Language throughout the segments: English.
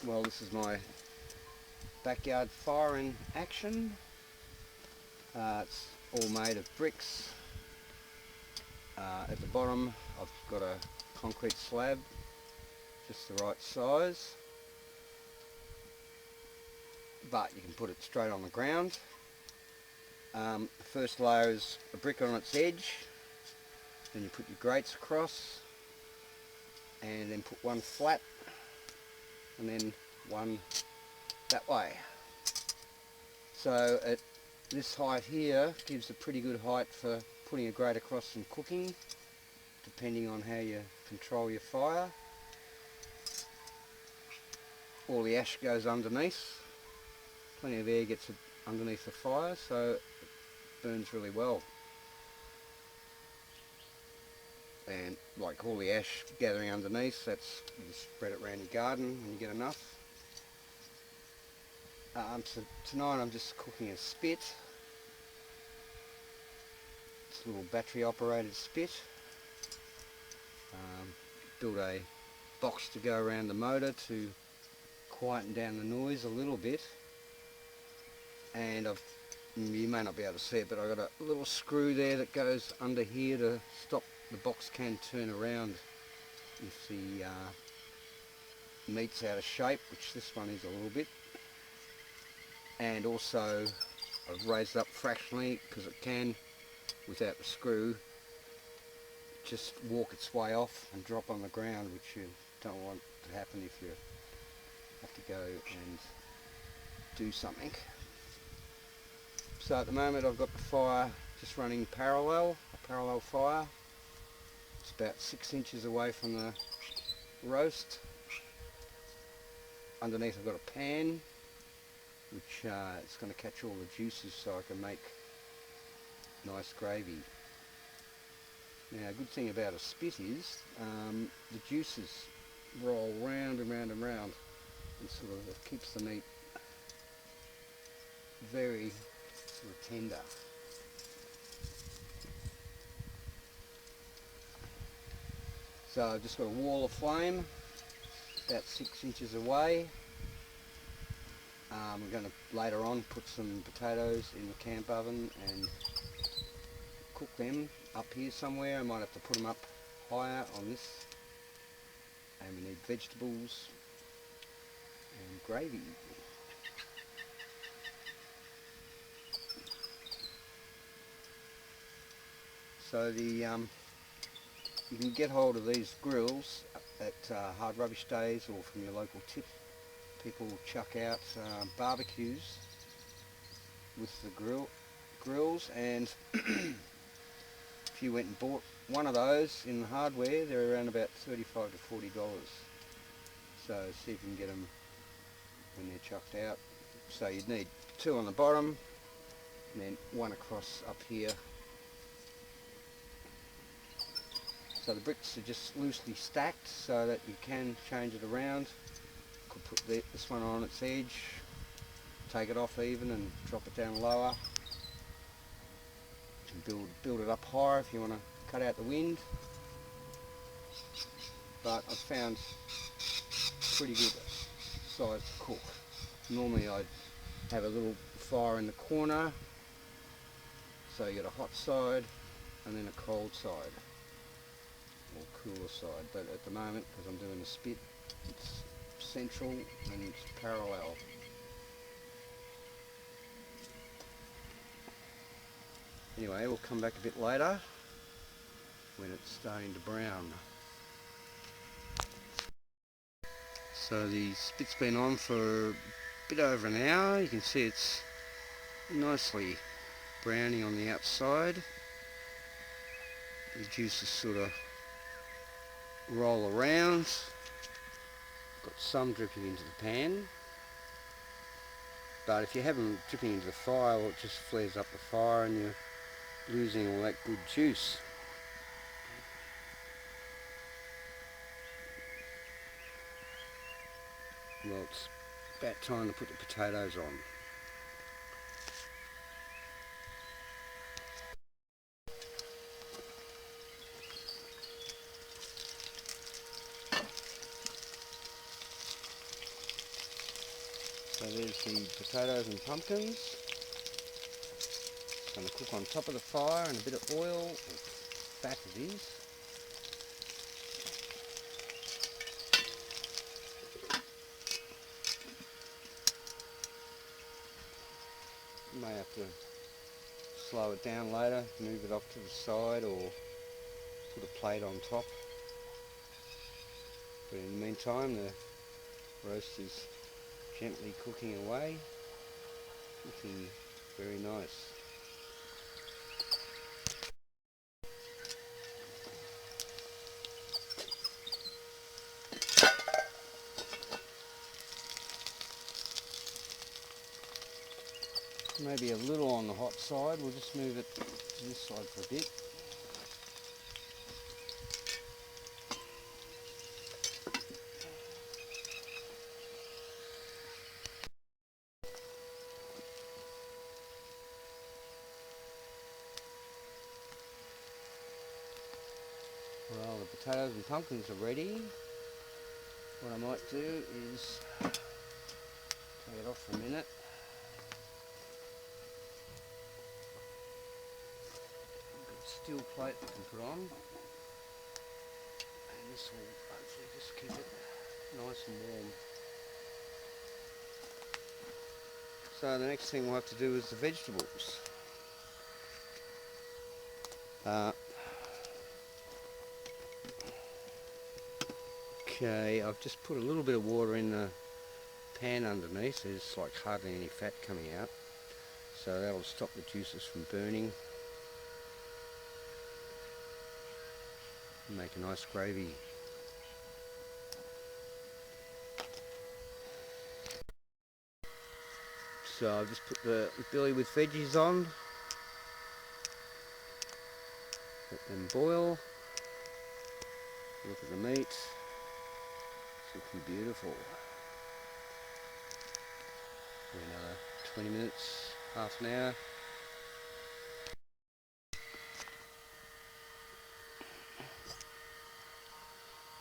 Well, this is my backyard fire in action. It's all made of bricks. At the bottom I've got a concrete slab, just the right size, but you can put it straight on the ground. The first layer is a brick on its edge, then you put your grates across, and then put one flat and then one that way. So at this height here gives a pretty good height for putting a grate across and cooking, depending on how you control your fire. All the ash goes underneath, plenty of air gets underneath the fire, so it burns really well. And like all the ash gathering underneath, that's, you just spread it around your garden when you get enough. So tonight I'm just cooking a spit. It's a little battery operated spit. Built a box to go around the motor to quieten down the noise a little bit. And you may not be able to see it, but I've got a little screw there that goes under here to stop the box can turn around if the meat's out of shape, which this one is a little bit. And also I've raised it up fractionally because it can, without the screw, just walk its way off and drop on the ground, which you don't want to happen if you have to go and do something. So at the moment I've got the fire just running parallel, a parallel fire. It's about 6 inches away from the roast. Underneath I've got a pan, which it's going to catch all the juices so I can make nice gravy. Now, a good thing about a spit is the juices roll round and round and round, and sort of it keeps the meat very sort of tender. So I've just got a wall of flame about 6 inches away. I'm going to later on put some potatoes in the camp oven and cook them up here somewhere. I might have to put them up higher on this. And we need vegetables and gravy. So you can get hold of these grills at hard rubbish days or from your local tip. People chuck out barbecues with the grills, and if you went and bought one of those in the hardware, they're around about $35 to $40. So see if you can get them when they're chucked out. So you'd need 2 on the bottom and then 1 across up here. So the bricks are just loosely stacked so that you can change it around. Could put this one on its edge, take it off even and drop it down lower. You can build it up higher if you want to cut out the wind. But I've found pretty good size to cook. Normally I'd have a little fire in the corner, so you get a hot side and then a cold side, or cooler side. But at the moment, because I'm doing a spit, it's central and it's parallel. Anyway, we'll come back a bit later when it's starting to brown. So the spit's been on for a bit over an hour. You can see it's nicely browning on the outside. The juices sort of roll around. Got some dripping into the pan, but if you have them dripping into the fire, well, it just flares up the fire and you're losing all that good juice. Well, it's about time to put the potatoes on. there's the potatoes and pumpkins. It's going to cook on top of the fire in a bit of oil, fat it is. You may have to slow it down later, move it off to the side or put a plate on top. But in the meantime the roast is gently cooking away, looking very nice. Maybe a little on the hot side, we'll just move it to this side for a bit. Well, the potatoes and pumpkins are ready. What I might do is take it off for a minute. Steel plate I can put on, and this will hopefully just keep it nice and warm. So the next thing we'll have to do is the vegetables. Okay, I've just put a little bit of water in the pan underneath. There's like hardly any fat coming out, so that'll stop the juices from burning. Make a nice gravy. So I've just put the billy with veggies on, let them boil, look at the meat, it's looking beautiful. For another 20 minutes, half an hour.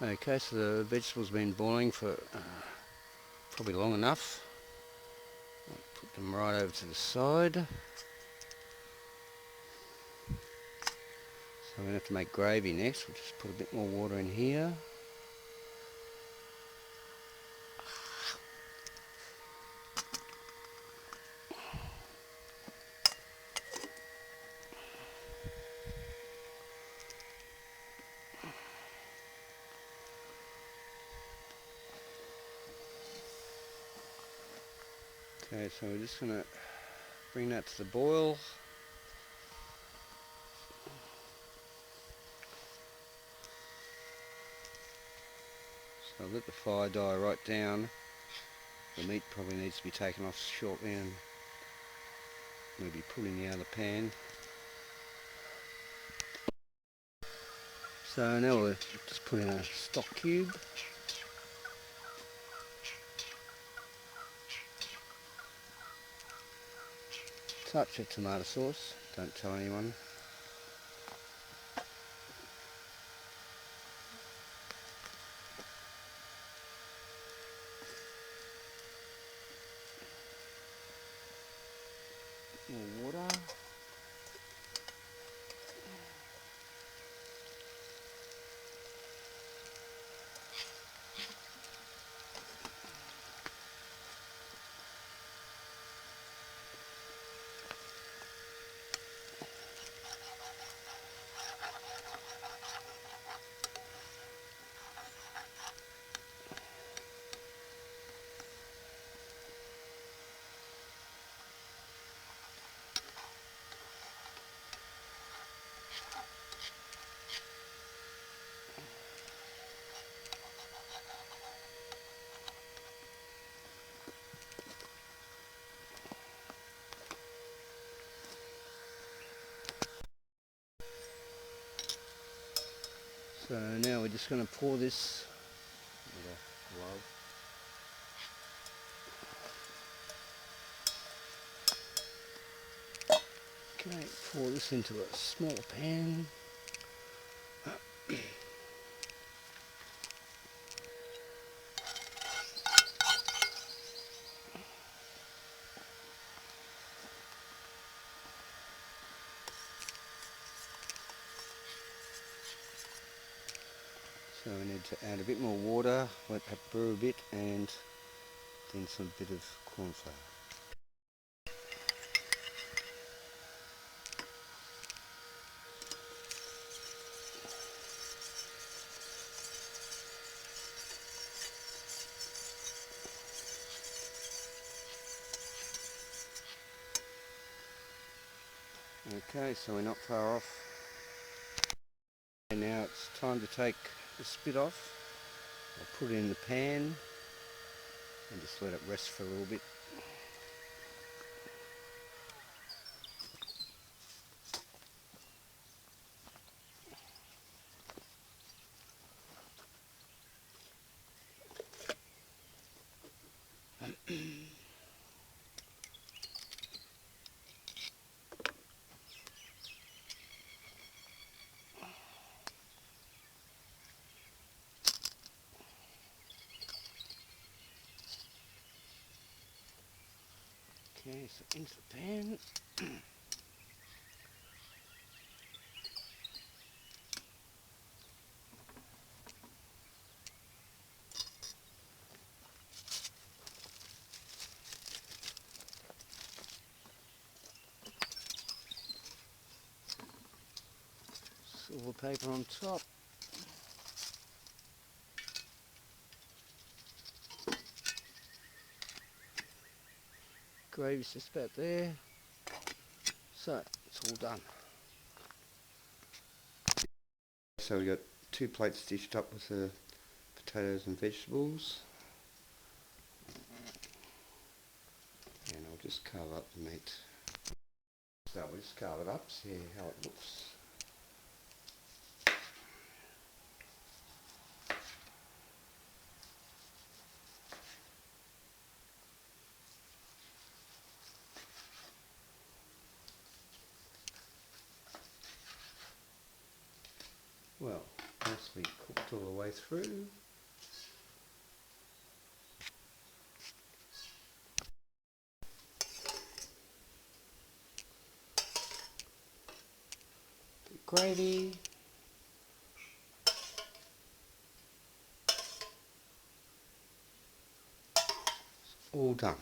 Okay, so the vegetables have been boiling for probably long enough. I'll put them right over to the side. So I'm going to have to make gravy next. We'll just put a bit more water in here. Okay, so we're just going to bring that to the boil. So I'll let the fire die right down. The meat probably needs to be taken off shortly and maybe put in the other pan. So now we'll just put in a stock cube. Touch of tomato sauce, don't tell anyone. More water. So now we're just going to pour this with a glove. Okay, pour this into a small pan. So we need to add a bit more water, let that brew a bit, and then some bit of corn flour. Okay, so we're not far off. And now it's time to take the spit off. I'll put it in the pan and just let it rest for a little bit. Okay, so into the pan. Silver paper on top. Gravy's just about there. So it's all done. So we got 2 plates dished up with the potatoes and vegetables. And I'll just carve up the meat. So we'll just carve it up, see how it looks. Well, nicely cooked all the way through. Bit of gravy. All done.